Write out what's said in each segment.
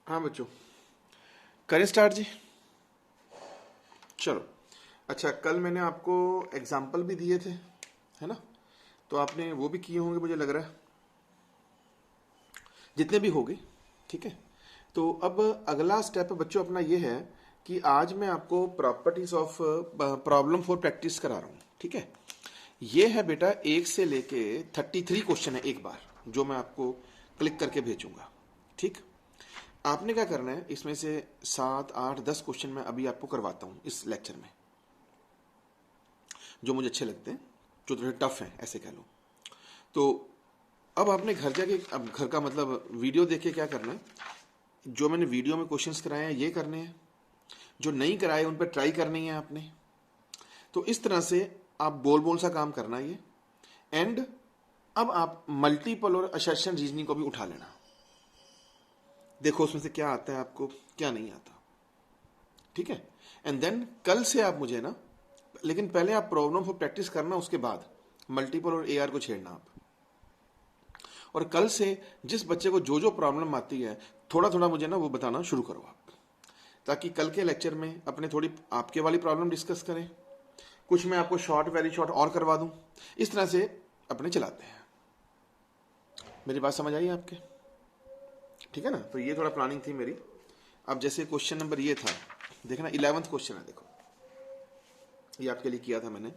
हाँ बच्चों, करें स्टार्ट जी। चलो, अच्छा कल मैंने आपको एग्जाम्पल भी दिए थे, है ना? तो आपने वो भी किए होंगे मुझे लग रहा है, जितने भी होंगे। ठीक है, तो अब अगला स्टेप बच्चों अपना ये है कि आज मैं आपको properties of problem for practice करा रहा हूँ। ठीक है, ये है बेटा 1 से लेके 33 क्वेश्चन है एक बार, जो मैं आपको क्लिक करके भेजूंगा। ठीक, आपने क्या करना है, इसमें से 7 8 10 क्वेश्चन मैं अभी आपको करवाता हूं इस लेक्चर में, जो मुझे अच्छे लगते हैं, जो थोड़े टफ हैं ऐसे कह लो। तो अब आपने घर जाके, अब घर का मतलब वीडियो देख के क्या करना है, जो मैंने वीडियो में क्वेश्चंस कराए हैं ये करने हैं, जो नहीं कराए उन पर ट्राई करनी है आपने। तो इस तरह से आप बोल बोल सा काम करना है ये। एंड अब आप मल्टीपल और असर्शन रीजनिंग को भी उठा लेना, देखो उसमें से क्या आता है आपको, क्या नहीं आता। ठीक है, एंड देन कल से आप मुझे ना, लेकिन पहले आप प्रॉब्लम को प्रैक्टिस करना, उसके बाद मल्टीपल और एआर को छेड़ना आप। और कल से जिस बच्चे को जो जो प्रॉब्लम आती है थोड़ा थोड़ा मुझे ना वो बताना शुरू करो आप, ताकि कल के लेक्चर में अपने थोड़ी आपके वाली प्रॉब्लम डिस्कस करें, कुछ मैं आपको शॉर्ट वेरी शॉर्ट और करवा दूं। इस तरह से अपने चलाते हैं। मेरी बात समझ आई आपके? ठीक है ना, तो ये थोड़ा प्लानिंग थी मेरी। अब जैसे क्वेश्चन नंबर ये था, देखना 11th क्वेश्चन है, देखो ये आपके लिए किया था मैंने।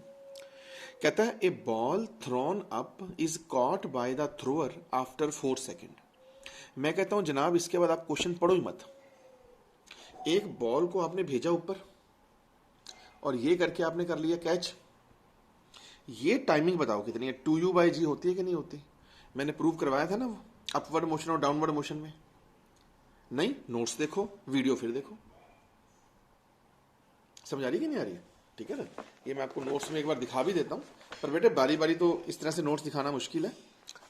कहता है a ball thrown up is caught by the thrower after 4 second. मैं कहता हूं जनाब इसके बाद आप क्वेश्चन पढ़ो ही मत। एक बॉल को आपने भेजा ऊपर और ये करके आपने कर लिया कैच। ये टाइमिंग बताओ कितनी है, 2u/g होती है कि नहीं होती? मैंने प्रूव करवाया था ना वो, अपवर्ड मोशन और डाउनवर्ड मोशन में। नहीं, नोट्स देखो, वीडियो फिर देखो। समझ आ रही कि नहीं आ रही है? ठीक है ना, ये मैं आपको नोट्स में एक बार दिखा भी देता हूँ, पर बेटे बारी बारी तो इस तरह से नोट्स दिखाना मुश्किल है।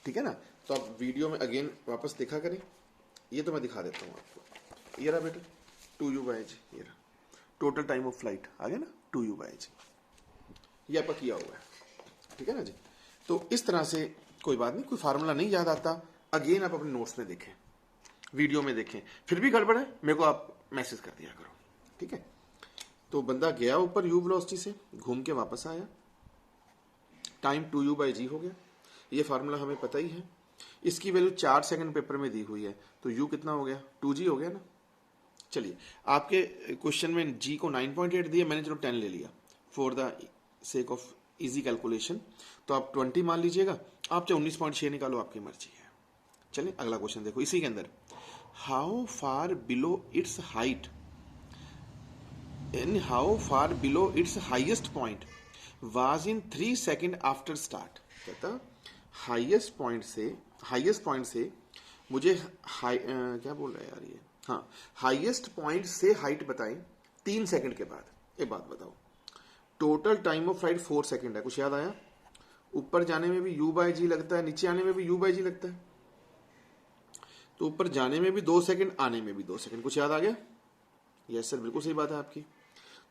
ठीक है ना, तो आप वीडियो में अगेन वापस देखा करें। ये तो मैं दिखा देता हूँ आपको, ये रहा बेटे 2u/g, ये रहा टोटल टाइम ऑफ फ्लाइट आ गया ना 2u/g, ये आपका किया हुआ है। ठीक है ना जी, तो इस तरह से कोई बात नहीं, कोई फार्मूला नहीं याद आता, अगेन आप अपने नोट्स में देखें, वीडियो में देखें, फिर भी गड़बड़ है मेरे को आप मैसेज कर दिया करो। ठीक है, तो बंदा गया ऊपर u वेलोसिटी से, घूम के वापस आया, टाइम 2u/g हो गया। ये फार्मूला हमें पता ही है। इसकी वैल्यू 4 सेकंड पेपर में दी हुई है, तो u कितना हो गया, 2g हो गया ना। चलिए, आपके क्वेश्चन में g को 9.8 दिया, मैंने चलो 10 ले लिया for the sake of easy calculation, तो आप 20 मान लीजिएगा, आप चाहे 19.6 निकालो, आपकी मर्जी है। चलिए अगला क्वेश्चन देखो, इसी के अंदर how far below it's height, in how far below its highest point was in 3 second after start. कहता हाइएस्ट पॉइंट से मुझे क्या बोल रहा है यार ये, हाँ हाइएस्ट पॉइंट से हाइट बताएं 3 सेकंड के बाद। एक बात बताओ, total time of flight 4 second है, कुछ याद आया? ऊपर जाने में भी u/g लगता है, नीचे आने में भी u/g लगता है, तो ऊपर जाने में भी 2 सेकंड, आने में भी 2 सेकंड, कुछ याद आ गया? यस सर, बिल्कुल सही बात है आपकी।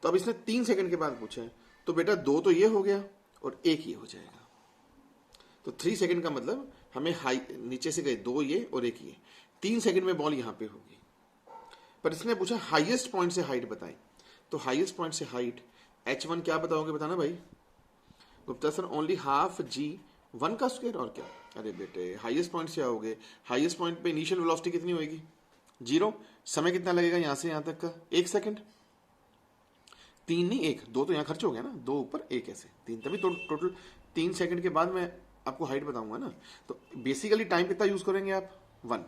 तो अब इसने 3 सेकंड के बाद पूछा है, तो बेटा 2 तो ये हो गया और 1 ये हो जाएगा। तो 3 सेकंड का मतलब हमें हाई नीचे से गए 2 ये और 1 ये, 3 सेकंड में बॉल यहां पे होगी। पर इसने पूछा हाईएस्ट पॉइंट से हाइट बताएं, तो हाईएस्ट पॉइंट से हाइट h1 क्या बताओगे, बताना भाई। Gupta sir only half g1 का स्क्वायर, और क्या? अरे बेटे हाईएस्ट पॉइंट से आओगे, हाईएस्ट पॉइंट पे इनिशियल वेलोसिटी कितनी होगी, 0। समय कितना लगेगा यहां से यहां तक का, 1 सेकंड। 3 नहीं 1, 2 तो यहाँ खर्च हो गया ना, 2 ऊपर 1 ऐसे 3, तभी तो टोटल 3 सेकंड के बाद मैं आपको हाइट बताऊंगा ना। तो बेसिकली टाइम कितना यूज करेंगे आप, 1।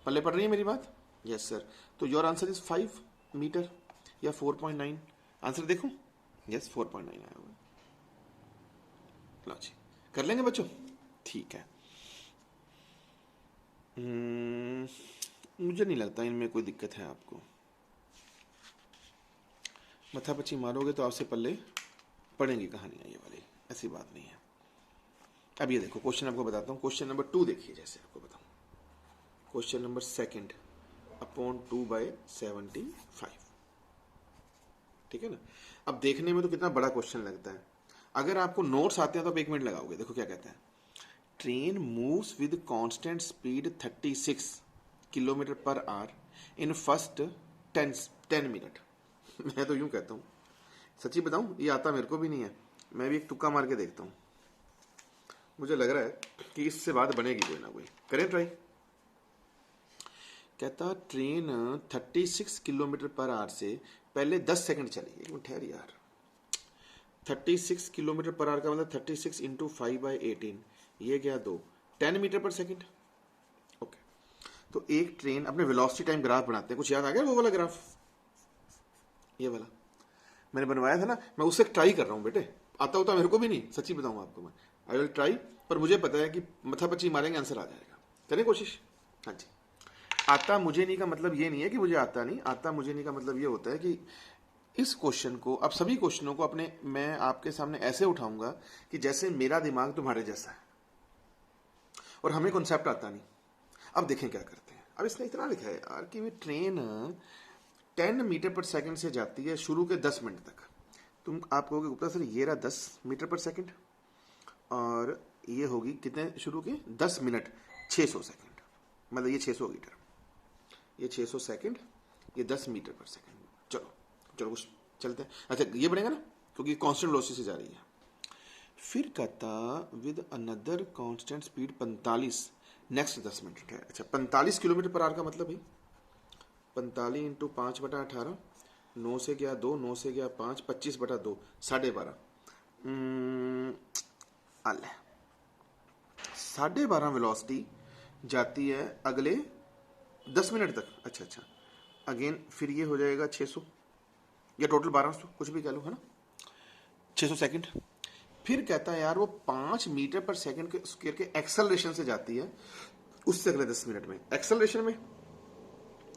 पल्ले पड़ रही है मेरी बात? Yes sir. तो योर आंसर इज 5 मीटर या 4.9। आंसर देखो, यस 4.9 आया हुआ। लो जी, कर लेंगे बच्चों, ठीक है। मुझे नहीं लगता इनमें कोई दिक्कत है आपको, मथा पची मारोगे तो आपसे पल्ले पढ़ेंगी कहानियां ये वाली, ऐसी बात नहीं है। अब ये देखो क्वेश्चन आपको बताता हूँ, क्वेश्चन नंबर 2 देखिए, जैसे आपको बताऊँ क्वेश्चन नंबर 2 अपॉन 2/75। ठीक है ना, अब देखने में तो कितना बड़ा क्वेश्चन लगता है, अगर आपको नोट्स आते हैं तो आप 1 मिनट लगाओगे। देखो क्या कहता है, train moves with constant speed 36 kilometre per hour in first 10 minute. मैं तो यूं कहता हूँ, सच्ची बताऊं, ये आता मेरे को भी नहीं है, मैं भी एक तुक्का मार के देखता हूँ, मुझे लग रहा है कि इससे बात बनेगी कोई ना कोई। करें ट्राई। कहता ट्रेन 36 किलोमीटर पर आवर से पहले 10 सेकंड चली। एक मिनट ठहर यार, 36 किलोमीटर पर आवर का मतलब 36 इंटू 5/18, ये गया 2, 10 मीटर पर सेकंड। ओके, तो एक ट्रेन, अपने वेलोसिटी टाइम ग्राफ बनाते हैं, कुछ याद आ गया वो वाला ग्राफ? ये वाला मैंने बनवाया था ना, मैं उससे ट्राई कर रहा हूँ बेटे, आता होता मेरे को भी नहीं, सच्ची बताऊँ आपको मैं, आई विल ट्राई, पर मुझे पता है कि मथा पच्ची मारेंगे आंसर आ जाएगा। करें कोशिश। हाँ जी, आता मुझे नहीं का मतलब ये नहीं है कि मुझे आता नहीं, आता मुझे नहीं का मतलब ये होता है कि इस क्वेश्चन को, अब सभी क्वेश्चनों को अपने, मैं आपके सामने ऐसे उठाऊंगा कि जैसे मेरा दिमाग तुम्हारे जैसा है और हमें कॉन्सेप्ट आता नहीं। अब देखें क्या करते हैं। अब इसने इतना लिखा है यार कि ट्रेन 10 मीटर पर सेकंड से जाती है शुरू के 10 मिनट तक। तुम आप कहोगे गुप्ता सर ये रहा 10 मीटर पर सेकंड और ये होगी कितने शुरू के 10 मिनट, 600 सेकंड, मतलब ये 600 मीटर, ये 600 सेकंड, ये 10 मीटर पर सेकंड। चलो चलो कुछ चलते हैं। अच्छा ये बढ़ेगा ना, क्योंकि कांस्टेंट वेलोसिटी से जा रही है। फिर कहता with another constant speed 45 next 10 minute है। अच्छा 45 किलोमीटर पर आवर का मतलब भाई 45 इंटू 5/18, 9 से गया 2, 9 से गया 5, 25/2, 12.5। 12.5 वेलोसिटी जाती है अगले 10 मिनट तक। अच्छा अगेन फिर ये हो जाएगा 600 या टोटल 1200, कुछ भी कह लो, है ना, 600 सेकंड। फिर कहता है यार वो 5 मीटर पर सेकंड के स्क्वायर के एक्सेलरेशन से जाती है उससे अगले 10 मिनट में। एक्सेलरेशन में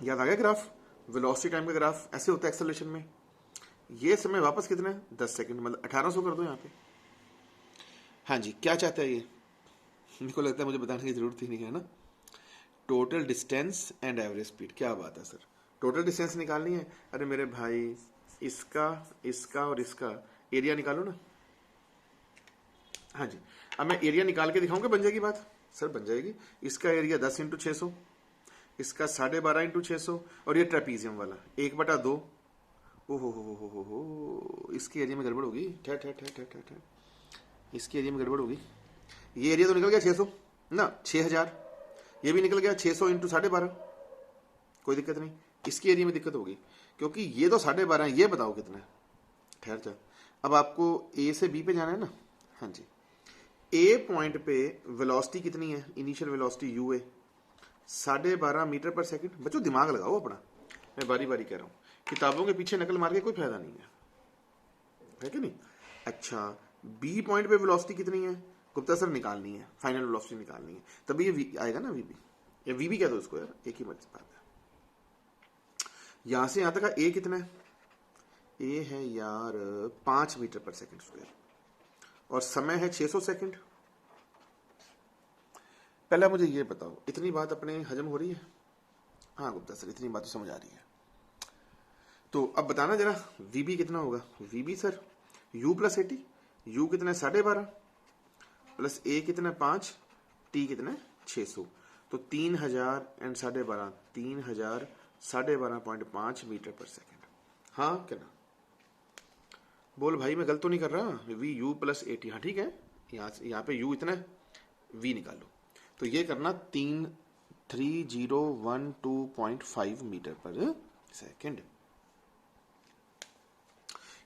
याद आ गया ग्राफ, वेलोसिटी टाइम का ग्राफ ऐसे होता है एक्सेलरेशन में। ये समय वापस कितना है, 10 सेकंड, मतलब 1800 कर दो यहाँ पे। हाँ जी, क्या चाहता है ये? मेरे को लगता है मुझे बताने की जरूरत ही नहीं है ना। Total distance and average speed, क्या बात है सर, टोटल डिस्टेंस निकालनी है? अरे मेरे भाई इसका, इसका और इसका एरिया निकालो ना। हाँ जी, अब मैं एरिया निकाल के दिखाऊंगा, बन जाएगी बात सर, बन जाएगी। इसका एरिया 10 इंटू 600, इसका 12.5 इंटू 600, और ये ट्रेपीजियम वाला 1/2। ओहो, इसके एरिया में गड़बड़ होगी, ठहर, इसके एरिया में गड़बड़ होगी। ये एरिया तो निकल गया 600 ना, 6000, ये भी निकल गया 600 इंटू 12.5, कोई दिक्कत नहीं। इसके एरिया में दिक्कत होगी क्योंकि ये तो 12.5 है, ये बताओ कितना है। ठहर जा, अब आपको ए से बी पे जाना है ना। हाँ जी, ए पॉइंट पे वेलोसिटी कितनी है, initial velocity u a 12.5 metre पर सेकंड। बच्चों दिमाग लगाओ अपना, मैं बारी बारी कह रहा हूँ, किताबों के पीछे नकल मार के कोई फायदा नहीं है कि नहीं। अच्छा बी पॉइंट पे वेलोसिटी कितनी है गुप्ता सर, निकालनी है, फाइनल वेलोसिटी निकालनी है, तभी ये आएगा ना वीबी, या वीबी कह दो इसको यार, एक ही बात है। यहां से यहां तक का ए कितना है, ए है यार 5 मीटर पर सेकंड स्क्वायर, और समय है 600 सेकंड। पहले मुझे ये बताओ, इतनी बात अपने हजम हो रही है? हाँ गुप्ता सर इतनी बात तो समझ आ रही है। तो अब बताना जरा वीबी कितना होगा। वीबी सर u प्लस 80, u कितना है 12.5 प्लस a कितना है 5, t कितना है 600, तो 3000 एंड 12.5, 3000 12.5 मीटर पर सेकंड। हाँ क्या ना, बोल भाई मैं गलत तो नहीं कर रहा। वी यू प्लस 80, हाँ ठीक है, यहाँ पे u इतना है, v निकालो, तो ये करना 3012.5 मीटर पर सेकंड,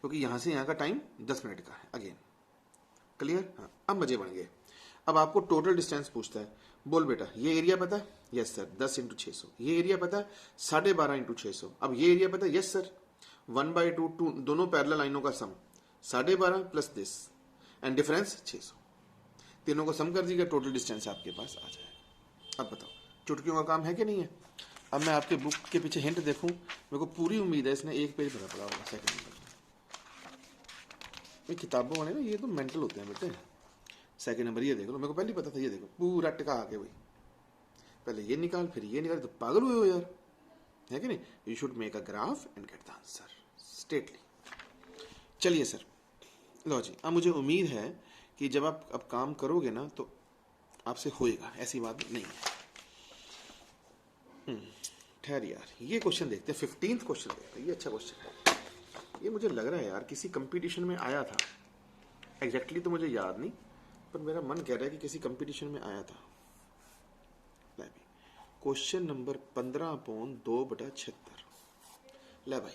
क्योंकि यहां से यहां का टाइम 10 मिनट का है। Again clear? हाँ, अब मजे बन गए। अब आपको टोटल डिस्टेंस पूछता है, बोल बेटा ये एरिया पता है? Yes sir 10 into 600। ये एरिया पता है 12.5 इंटू 600। अब ये एरिया पता है? यस सर 1/2, दोनों पैरेलल लाइनों का सम 12.5 प्लस दिस एंड डिफरेंस 600, तीनों को सम कर दीजिएगा, टोटल डिस्टेंस आपके पास आ जाएगा। अब बताओ चुटकियों का काम है कि नहीं है? अब मैं आपके बुक के पीछे हिंट देखूं, मेरे को पूरी उम्मीद है इसने एक पेज भरा पड़ा होगा सेकंड नंबर। ये किताबों वाले ना ये तो मेंटल होते हैं बेटे। सेकंड नंबर ये देख लो, मेरे को पहले पता था, ये देखो पूरा टिका आके भाई, पहले ये निकाल फिर ये निकाल, तो पागल हुए हो यार, है कि नहीं? You should make a graph and get the answer straightly. चलिए सर, लो जी, अब मुझे उम्मीद है कि जब आप अब काम करोगे ना तो आपसे होएगा, ऐसी बात नहीं है। ठहर यार, ये क्वेश्चन देखते हैं, 15th क्वेश्चन देखते हैं। ये अच्छा क्वेश्चन है, ये मुझे लग रहा है यार किसी कंपटीशन में आया था, एग्जैक्टली तो मुझे याद नहीं, पर मेरा मन कह रहा है कि किसी कंपटीशन में आया था। Question number 15/2/76। ले भाई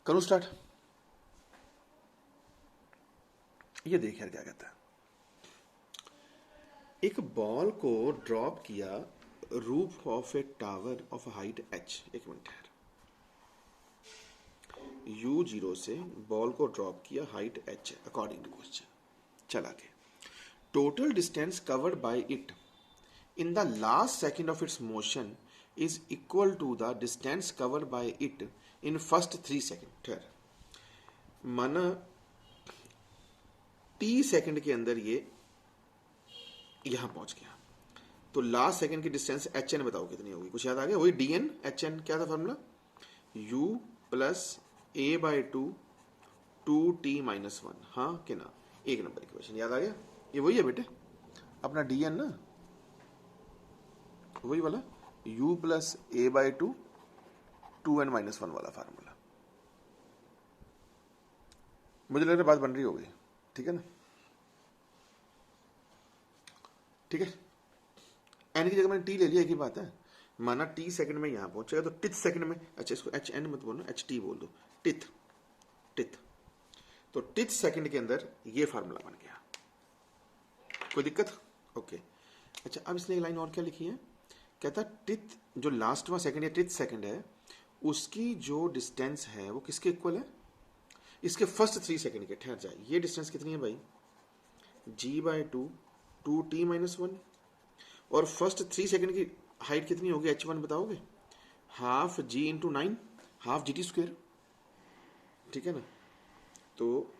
करूं स्टार्ट। ये देख यार क्या कहता है। एक बॉल को ड्रॉप किया roof of a tower of height h। एक मिनट है, U0 से बॉल को ड्रॉप किया, height h according to question. चला के total distance covered by it in the last second of its motion is equal to the distance covered by it in first 3 seconds। ठहर, माना t second के अंदर ये यहां पहुंच गया, तो लास्ट सेकंड की डिस्टेंस एच एन बताओ कितनी होगी। कुछ याद आ गया? वही डी एन एच एन, क्या था formula? u plus A by two 2t-1। हाँ कि ना? एक नंबर इक्वेशन याद आ गया? ये वही है बेटे अपना डी एन ना, वही वाला u plus A by two 2n-1 वाला फार्मूला। मुझे लग रहा है बात बन रही होगी, ठीक है ना? ठीक है, एन की जगह मैंने टी ले लिया, एक ही बात है। माना टी सेकंड में यहां पहुंचेगा तो टिथ सेकंड में, अच्छा इसको एच एन मत बोलो, एच टी बोल दो, टिथ टिथ। तो टिथ सेकंड के अंदर ये फार्मूला बन गया। कोई दिक्कत? ओके। अच्छा अब इसने एक लाइन और क्या लिखी है, कहता टिथ जो लास्ट में सेकंड है, टिथ सेकंड है, उसकी जो डिस्टेंस है वो किसके इक्वल है? इसके फर्स्ट 3 सेकंड के। ठहर जाए, ये डिस्टेंस कितनी है भाई? g बाई टू 2t-1, और फर्स्ट 3 सेकंड की हाइट कितनी होगी h1 बताओगे? Half g into 9, half g t square, ठीक है ना? तो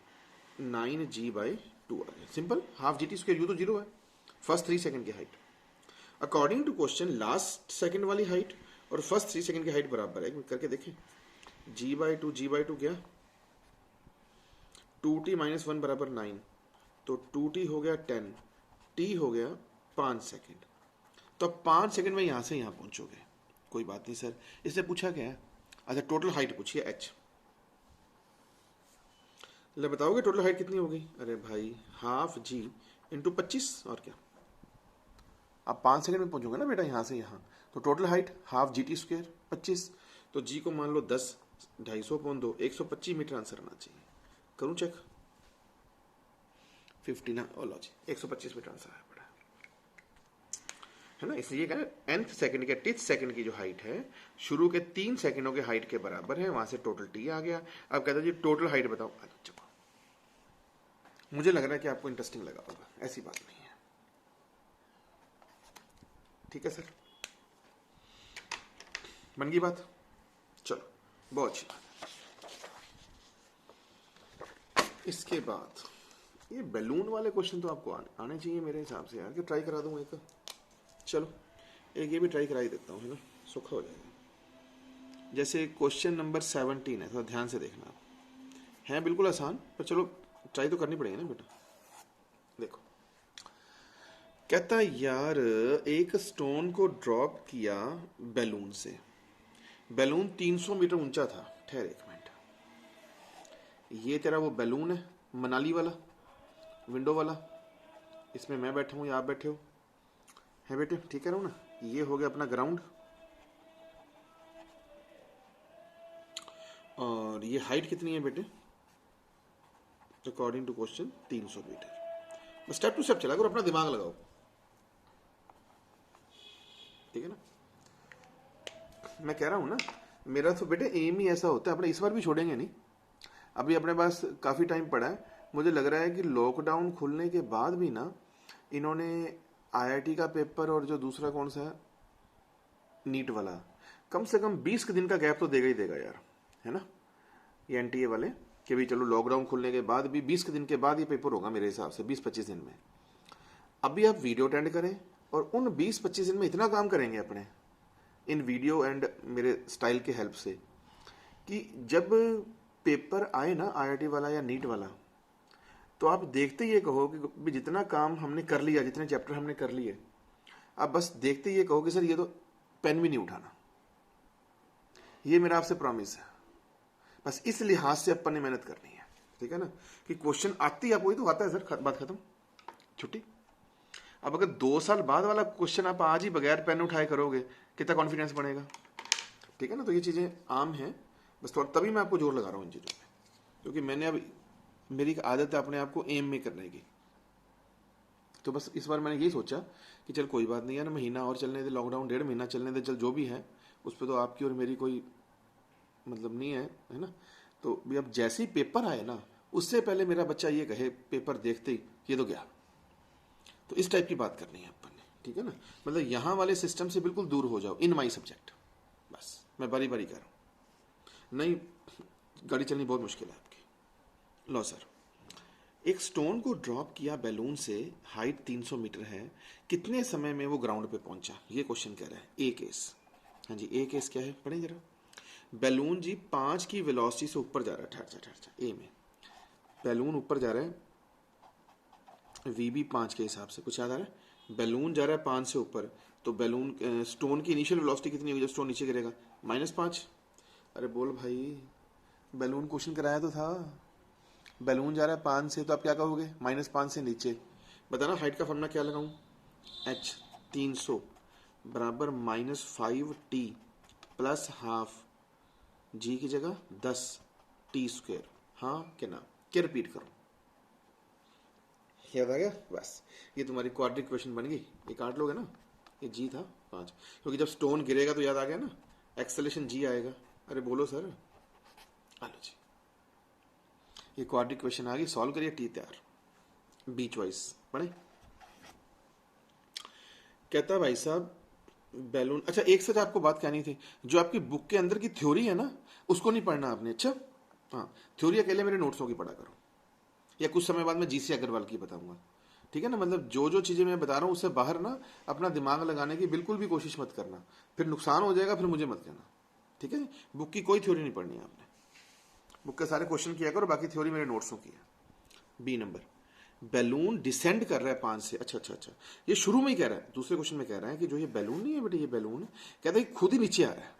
9g बाई टू आ गया, simple. Half g t square, u तो 0 है, फर्स्ट 3 सेकंड की height. According to question last second वाली हाइट और फर्स्ट 3 सेकंड की हाइट बराबर है, करके देखें। g बाई टू क्या? 2t-1 बराबर 9, तो 2t हो गया 10, t हो गया 5 सेकंड। तो 5 सेकंड में यहां से यहां पहुंचोगे। कोई बात नहीं सर, इससे पूछा क्या है? अच्छा टोटल हाइट पूछिए h। ले बताओगे टोटल हाइट कितनी होगी? अरे भाई हाफ g इंटू 25, और क्या? आप 5 सेकंड में पहुंचोगे ना बेटा यहां से यहां, तो total height half g t square 25, तो g को मान लो 10, 250/2 125 मीटर आंसर आना चाहिए। करूं चेक? 50 ना, ओ लो जी 125 मीटर आंसर आया पड़ा है ना। इसलिए कहना nth सेकंड के टिथ सेकंड की जो हाइट है शुरू के 3 सेकंडों के हाइट के बराबर है, वहां से टोटल t आ गया। अब कहता जी टोटल हाइट बताओ। अच्छा मुझे लग रहा है कि आपको इंटरेस्टिंग लगा होगा, ऐसी बात नहीं है, ठीक है सर? बन गई बात? चलो बहुत अच्छी बात। इसके बाद ये बैलून वाले क्वेश्चन तो आपको आने चाहिए मेरे हिसाब से यार, कि ट्राई करा दूं एक। चलो एक ये भी ट्राई करा ही देता हूँ, है ना, सुखा हो जाएगा। जैसे क्वेश्चन नंबर 17 है, थोड़ा ध्यान से देखना आप, है बिल्कुल आसान, पर चलो ट्राई तो करनी पड़ेगी ना बेटा। देखो कहता यार एक स्टोन को ड्रॉप किया बैलून से, बैलून 300 मीटर ऊंचा था। ठहर एक मिनट, ये तेरा वो बैलून है मनाली वाला, विंडो वाला, इसमें मैं बैठा हूं या आप बैठे हो, है बेटे? ठीक है ना? ये हो गया अपना ग्राउंड, और ये हाइट कितनी है बेटे according to question? 300 metre. Step to step चला करो, अपना दिमाग लगाओ, ठीक है ना? मैं कह रहा हूं ना, मेरा तो बेटे एम ही ऐसा होता है, अपने इस बार भी छोड़ेंगे नहीं। अभी अपने पास काफी टाइम पड़ा है, मुझे लग रहा है कि लॉकडाउन खुलने के बाद भी ना इन्होंने आईआईटी का पेपर और जो दूसरा कौन सा है नीट वाला, कम से कम 20 के दिन का गैप तो देगा ही देगा यार, है ना? ये एनटीए वाले कि भी चलो लॉकडाउन खुलने के बाद भी 20 के दिन के बाद ये पेपर होगा मेरे हिसाब से, 20-25 दिन में। अभी आप वीडियो अटेंड करें और उन 20-25 दिन में इतना काम करेंगे अपने इन वीडियो एंड मेरे स्टाइल के हेल्प से, कि जब पेपर आए ना आईआईटी वाला या नीट वाला, तो आप देखते ये कहो कि जितना काम हमने कर लिया, जितने चैप्टर हमने कर लिए, आप बस देखते ये कहो कि सर ये तो पेन भी नहीं उठाना, ये मेरा आपसे प्रॉमिस है। बस इस लिहाज से अपन ने मेहनत करनी है, ठीक है ना, कि क्वेश्चन आती है आपको, तो आता है सर, बात खत्म, छुट्टी। अब अगर 2 साल बाद वाला क्वेश्चन आप आज ही बगैर पेन उठाए करोगे, कितना कॉन्फिडेंस बढ़ेगा, ठीक है ना। तो ये चीजें आम हैं, बस थोड़ा तभी मैं आपको जोर लगा रहा हूँ इन चीजों पे, क्योंकि मैंने अब, मेरी एक आदत है अपने आप को एम में करने की। तो बस इस बार मैंने यही सोचा कि चल कोई बात नहीं है ना, महीना और चलने दे, लॉकडाउन 1.5 महीना चलने दे, चल जो भी है उस पर तो आपकी और मेरी कोई मतलब नहीं है ना। तो भी अब जैसे ही पेपर आए ना, उससे पहले मेरा बच्चा ये कहे पेपर देखते ही ये तो गया। तो इस टाइप की बात करनी है अपन ने, ठीक है ना। मतलब यहाँ वाले सिस्टम से बिल्कुल दूर हो जाओ इन माई सब्जेक्ट, बस मैं बारी बारी कर रहा हूँ, नहीं गाड़ी चलनी बहुत मुश्किल है आपकी। लो सर, एक स्टोन को ड्रॉप किया बैलून से, हाइट 300 मीटर है, कितने समय में वो ग्राउंड पे पहुंचा, ये क्वेश्चन कह रहा है। ए केस, हाँ जी, ए केस क्या है पढ़ें जरा। बैलून जी 5 की वेलोसिटी से ऊपर जा रहा है, ठहर जा, ए में बैलून ऊपर जा रहा है, वी भी 5 के हिसाब से कुछ याद आ रहा है, बैलून जा रहा है 5 से ऊपर, तो बैलून स्टोन की इनिशियल वेलोसिटी कितनी होगी जब स्टोन नीचे गिरेगा, -5। अरे बोल भाई, बैलून क्वेश्चन कराया तो था, बैलून जा रहा है 5 से, तो आप क्या कहोगे, -5 से नीचे। बताना हाइट का फॉर्मूला क्या लगाऊं, h 300 बराबर -5t प्लस हाफ जी की जगह 10 टी स्क्वायर, हाँ क्या ना, क्या रिपीट करो, याद आ गया। बस ये तुम्हारी क्वाड्रिक क्वेश्चन बन गई, ये काट लोगे ना, ये जी था 5, क्योंकि जब स्टोन गिरेगा तो याद आ गया ना, एक्सेलेरेशन जी आएगा। अरे बोलो सर, आलो जी, ये क्वाड्रिक क्वेश्चन आ गई, सॉल्व करिए, टी तैयार, बी चॉइस पढ़े। कहता भाई साहब बैलून, अच्छा एक सच आपको बात कहनी थी, जो आपकी बुक के अंदर की थ्योरी है ना, उसको नहीं पढ़ना आपने, अच्छा हाँ, थ्योरी अकेले मेरे नोट्सों की पढ़ा करो, या कुछ समय बाद मैं जीसी अग्रवाल की बताऊंगा, ठीक है ना। मतलब जो जो चीजें मैं बता रहा हूँ उससे बाहर ना अपना दिमाग लगाने की बिल्कुल भी कोशिश मत करना, फिर नुकसान हो जाएगा, फिर मुझे मत कहना, ठीक है। बुक की कोई थ्योरी नहीं पढ़नी है आपने, बुक के सारे क्वेश्चन किया करो, बाकी थ्योरी मेरे नोट्सों की है। बी नंबर, बैलून डिसेंड कर रहा है 5 से, अच्छा, ये शुरू में ही कह रहा है, दूसरे क्वेश्चन में कह रहा है कि जो ये बैलून नहीं है बेटे, ये बैलून कहता है खुद ही नीचे आ रहा है।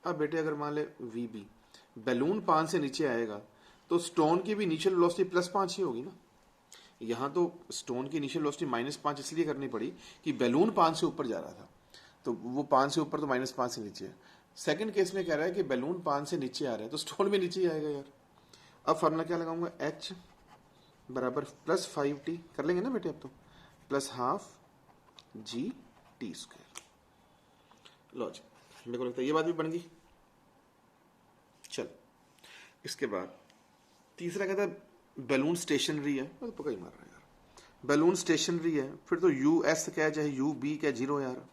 अब बेटे अगर मान ले वी बी, बैलून 5 से नीचे आएगा, तो स्टोन की भी इनिशियल वेलोसिटी +5 ही होगी ना। यहाँ तो स्टोन की इनिशियल वेलोसिटी -5 इसलिए करनी पड़ी कि बैलून 5 से ऊपर जा रहा था, तो वो 5 से ऊपर तो -5 से नीचे है। सेकंड केस में कह रहा है कि बैलून 5 से नीचे आ रहा है, तो स्टोन भी नीचे ही आएगा यार। अब फॉर्मूला क्या लगाऊंगा, h बराबर +5t, कर लेंगे ना बेटे अब तो, plus half g t square. लो जी, मेरे को लगता है ये बात भी बन गई। चल इसके बाद तीसरा कहता है बैलून स्टेशनरी है, तो पक्का ही मार रहा है यार, बैलून स्टेशनरी है, फिर तो यू एस क्या है, चाहे यू बी क्या 0 यार,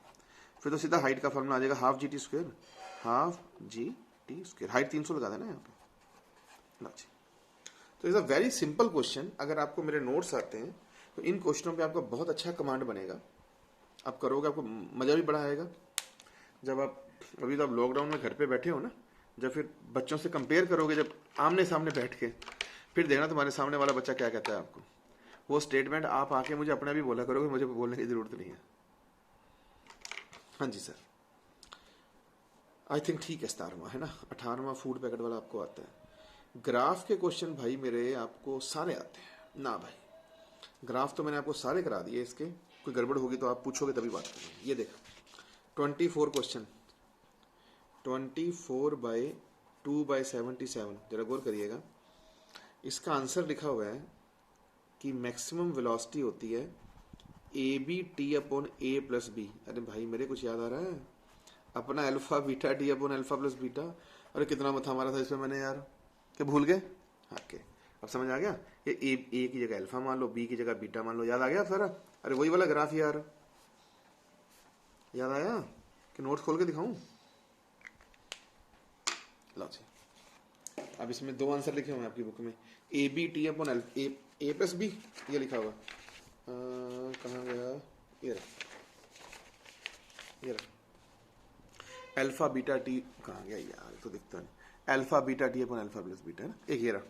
फिर तो सीधा हाइट का फॉर्मूला आ जाएगा, half g t square, half g t square, height 300 लगा देना यहाँ पे। लो जी, तो is a very simple question, अगर आपको मेरे नोट्स आते हैं तो इन क्वेश्चनों पे आपका बहुत अच्छा कमांड बनेगा, आप करोगे, आपको मजा भी बड़ा आएगा। जब आप अभी तो आप लॉकडाउन में घर पे बैठे हो ना, जब फिर बच्चों से कंपेयर करोगे, जब आमने सामने बैठ के, फिर देखना तुम्हारे सामने वाला बच्चा क्या कहता है आपको, वो स्टेटमेंट आप आके मुझे अपना भी बोला करोगे, मुझे बोलने की जरूरत नहीं है। हाँ जी सर, आई थिंक ठीक है, 17वां है ना, 18वां फूड पैकेट वाला आपको आता है। ग्राफ के क्वेश्चन भाई मेरे आपको सारे आते हैं ना भाई, ग्राफ तो मैंने आपको सारे करा दिए, इसके कोई गड़बड़ होगी तो आप पूछोगे तभी बात करेंगे। ये देखो 24 क्वेश्चन, 24/2/77, जरा गौर करिएगा, इसका आंसर लिखा हुआ है कि मैक्सिमम वेलोसिटी होती है AB/T/A+B। अरे भाई मेरे कुछ याद आ रहा है, अपना α/βT/α+β, अरे कितना मथा मारा था इसमें मैंने यार, क्या भूल गए, हाँ के अब समझ आ गया, ये ए की जगह अल्फा मान लो, बी की जगह बीटा मान लो, याद आ गया सारा। अरे वही वाला ग्राफ यार, याद आया कि नोट्स खोल के दिखाऊं, लो जी। अब इसमें 2 आंसर लिखे हुए हैं आपकी बुक में, AB/T/A+B, ये लिखा हुआ, कहाँ गया, ये रहा, ये रहा, α/βT कहाँ गया यार, तो दिखता नहीं, α/βT/α+β है ना, एक ये रहा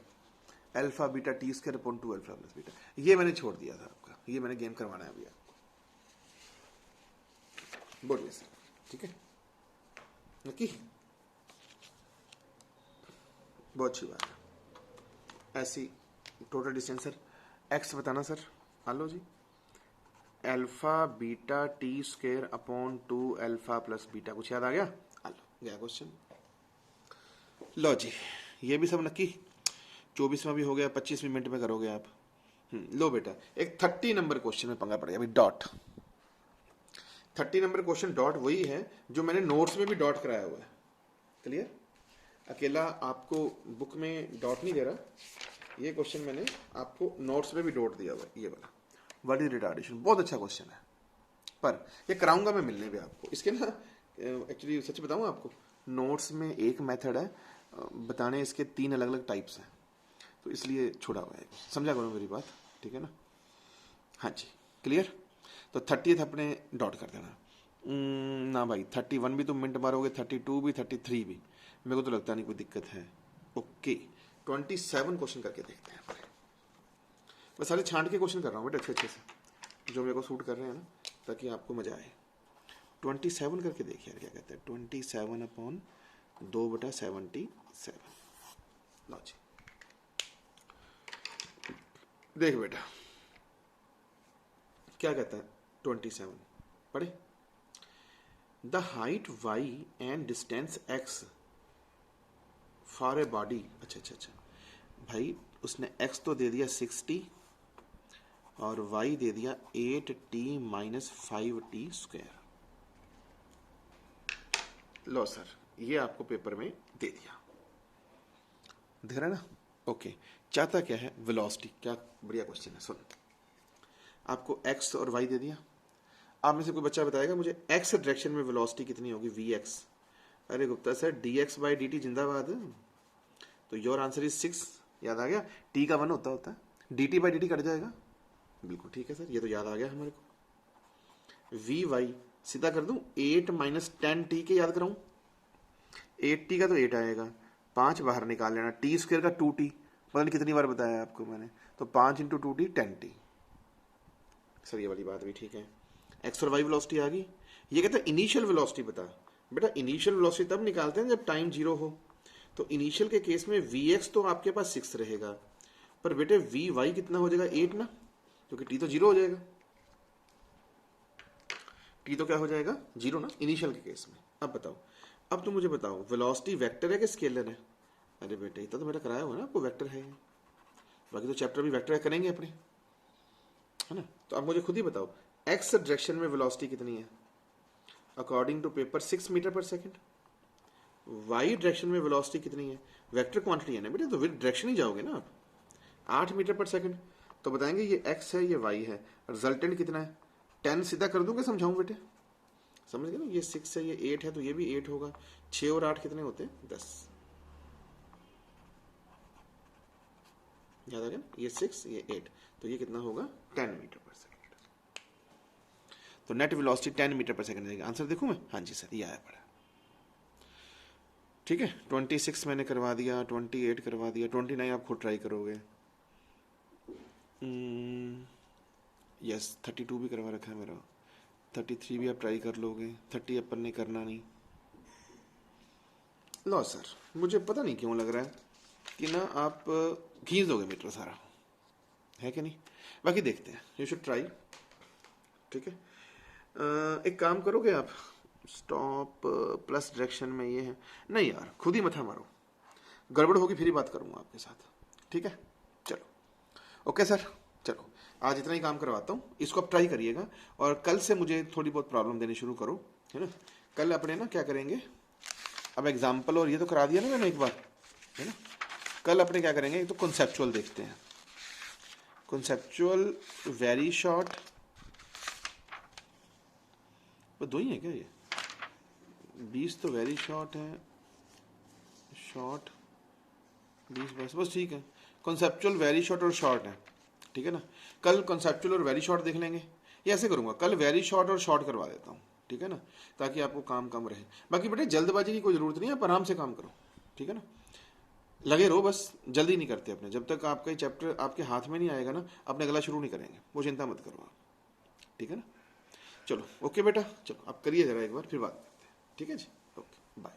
α/βT²/2α+β, ये मैंने छोड़ दिया था आपका, ये मैंने गेम करवाना है अभी आपको, बोलिए सर, ठीक है नक्की। बहुत अच्छी बात है। ऐसी टोटल डिस्टेंस सर, एक्स बताना सर। आलो जी, alpha beta t square upon 2 alpha plus beta, कुछ याद आ गया? आलो गया क्वेश्चन। लो जी, ये भी सब नक्की 24वां भी हो गया, 25 मिनट में करोगे आप। लो बेटा, एक 30 नंबर क्वेश्चन में पंगा पड़ेगा अभी, डॉट। 30 नंबर क्वेश्चन डॉट वही है जो मैंने नोट्स में भी डॉट कराया हुआ है। क्लियर? अकेला आपको बुक में डॉट नहीं दे रहा, ये क्वेश्चन मैंने आपको नोट्स में भी डॉट दिया हुआ है। ये वाला व्हाट इज रिटार्डेशन, बहुत अच्छा क्वेश्चन है, पर ये कराऊंगा मैं मिलने भी आपको इसके ना। एक्चुअली सच बताऊं आपको, नोट्स में एक मेथड है बताने, इसके 3 अलग अलग टाइप्स हैं, तो इसलिए छोड़ा हुआ है। समझा करो मेरी बात, ठीक है ना? हाँ जी, क्लियर? तो 30th अपने डॉट कर देना। ना भाई, 31 भी तुम मिनट मारोगे, 32 भी, 33 भी, मेरे को तो लगता नहीं कोई दिक्कत है। ओके, 27 क्वेश्चन करके देखते हैं। मैं सारे छांट के क्वेश्चन कर रहा हूँ बेटा, अच्छे अच्छे से जो मेरे को सूट कर रहे हैं ना, ताकि आपको मजा आए। 27 करके देखिए यार क्या कहते हैं। 27 अपॉन 2/77। लो जी, देख बेटा क्या कहता है 27, पढ़े। The height y and distance x for a body. अच्छा अच्छा अच्छा भाई, उसने x तो दे दिया 60 और y दे दिया 8t माइनस 5t स्क्वायर। लो सर, ये आपको पेपर में दे दिया, दिख रहा है ना? ओके, चाहता क्या है? वेलोसिटी। क्या बढ़िया क्वेश्चन है, सुन। आपको x और y दे दिया, आप में से कोई बच्चा बताएगा मुझे x डायरेक्शन में वेलोसिटी कितनी होगी, vx? अरे Gupta sir, dx by dt जिंदाबाद। तो योर आंसर इज 6। याद आ गया, t का 1 होता है, dt बाई dt कट जाएगा। बिल्कुल ठीक है सर, ये तो याद आ गया हमारे को। vy सीधा कर दूं, 8 माइनस 10t के याद कराऊं, 8t का तो 8 आएगा, 5 बाहर निकाल लेना, टी स्क्वायर का 2t, पता नहीं कितनी बार बताया आपको मैंने, तो 5 इंटू 2t 10t। सर ये वाली बात भी ठीक है। एक्स और वाई वेलोसिटी आ गई। ये कहता है इनिशियल वेलोसिटी बता। बेटा इनिशियल वेलोसिटी तब निकालते हैं जब टाइम 0 हो, तो इनिशियल के केस में vx तो आपके पास 6 रहेगा, पर बेटे vy कितना हो जाएगा, 8 ना, क्योंकि t तो 0 हो जाएगा। t तो क्या हो जाएगा, 0 ना, इनिशियल के केस में। अब बताओ, अब तो मुझे बताओ वेलोसिटी वेक्टर है कि स्केलर है? अरे बेटे इतना तो मेरा कराया हुआ ना आपको, वेक्टर है। बाकी तो चैप्टर भी वेक्टर करेंगे अपने, है ना? तो अब मुझे खुद ही बताओ, एक्स डायरेक्शन में वेलोसिटी कितनी है? अकॉर्डिंग टू पेपर 6 मीटर पर सेकंड। वाई डायरेक्शन में वेलोसिटी कितनी है? वेक्टर क्वांटिटी है ना बेटे, तो डायरेक्शन ही जाओगे ना आप। 8 मीटर पर सेकंड, तो बताएंगे ये एक्स है, ये वाई है, रिजल्टेंट कितना है? 10 सीधा कर दूंगा, समझाऊं बेटे? समझ गए ना? ये 6 है, ये 8 है, तो ये भी 8 होगा। 6 और 8 कितने होते हैं? 10। याद आ गया? ये 6, ये 8, तो ये कितना होगा? 10 मीटर पर सेकंड। तो नेट वेलोसिटी 10 मीटर पर सेकंड देगा। आंसर देखूं मैं? हाँ जी सर, ये आया पड़ा। ठीक है, 26 मैंने करवा दिया, 28 करवा दिया, 29 आप खुद ट्राई करोगे। यस, 32 भी करवा रखा है मेरा, 33 भी आप ट्राई कर लोगे, 30 अपन ने करना नहीं। लो सर, मुझे पता नहीं क्यों लग रहा है कि ना आप खींच दोगे मीटर सारा, है कि नहीं? बाकी देखते हैं, यू शुड ट्राई। ठीक है, एक काम करोगे आप, स्टॉप प्लस डायरेक्शन में ये है नहीं यार, खुद ही मथा मारो, गड़बड़ होगी फिर ही बात करूंगा आपके साथ। ठीक है, चलो ओके सर, चलो आज इतना ही काम करवाता हूँ, इसको आप ट्राई करिएगा, और कल से मुझे थोड़ी बहुत प्रॉब्लम देनी शुरू करो, है ना? कल अपने ना क्या करेंगे, अब एग्जाम्पल और ये तो करा दिया ना मैंने एक बार, है ना? कल अपने क्या करेंगे, एक तो कॉन्सेप्चुअल देखते हैं, कॉन्सेप्चुअल वेरी शॉर्ट, वो दो ही है क्या ये? 20 तो वेरी शॉर्ट है, शॉर्ट 20 बस ठीक है। कॉन्सेप्चुअल वेरी शॉर्ट और शॉर्ट है, ठीक है ना? कल कॉन्सेप्चुअल और वेरी शॉर्ट देख लेंगे, ये ऐसे करूंगा, कल वेरी शॉर्ट और शॉर्ट करवा देता हूँ, ठीक है ना? ताकि आपको काम कम रहे। बाकी बेटे जल्दबाजी की कोई जरूरत नहीं है, आप आराम से काम करो, ठीक है ना? लगे रहो, बस जल्दी नहीं करते अपने, जब तक आपका चैप्टर आपके हाथ में नहीं आएगा ना, अपने अगला शुरू नहीं करेंगे, वो चिंता मत करो आप, ठीक है ना? चलो ओके बेटा, चलो आप करिए जरा एक बार, फिर बात करते हैं, ठीक है जी? Okay bye.